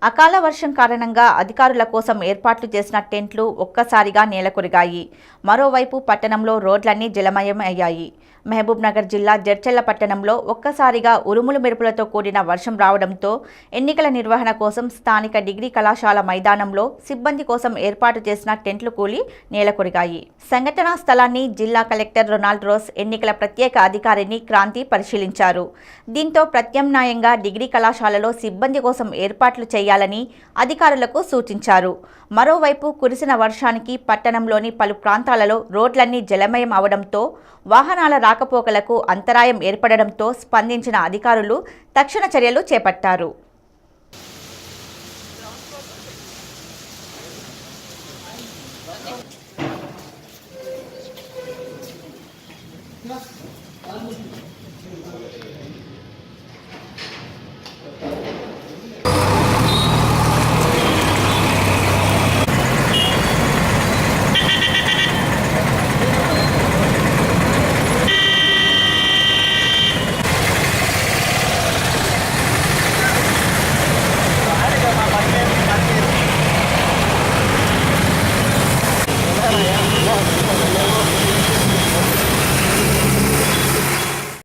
అకాల వర్షం కారణంగా అధికారుల కోసం ఏర్పాట్లు చేసిన టెంట్లు ఒక్కసారిగా నేలకొరిగాయి. మరోవైపు పట్టణంలో రోడ్లన్నీ జలమయం అయ్యాయి. మహబూబ్నగర్ జిల్లా జడ్చర్ల పట్టణంలో ఒక్కసారిగా ఉరుములు మెరుపులతో కూడిన వర్షం రావడంతో ఎన్నికల నిర్వహణ కోసం స్థానిక డిగ్రీ కళాశాల మైదానంలో సిబ్బంది కోసం ఏర్పాటు చేసిన టెంట్లు కూలి నేలకొరిగాయి. సంఘటనా స్థలాన్ని జిల్లా కలెక్టర్ రొనాల్డ్ రోస్, ఎన్నికల ప్రత్యేక అధికారిని క్రాంతి పరిశీలించారు. దీంతో ప్రత్యామ్నాయంగా డిగ్రీ కళాశాలలో సిబ్బంది కోసం ఏర్పాట్లు చేయాలని అధికారులకు సూచించారు. మరోవైపు కురిసిన వర్షానికి పట్టణంలోని పలు ప్రాంతాలలో రోడ్లన్నీ జలమయం అవడంతో వాహనాల రాకపోకలకు అంతరాయం ఏర్పడడంతో స్పందించిన అధికారులు తక్షణ చర్యలు చేపట్టారు.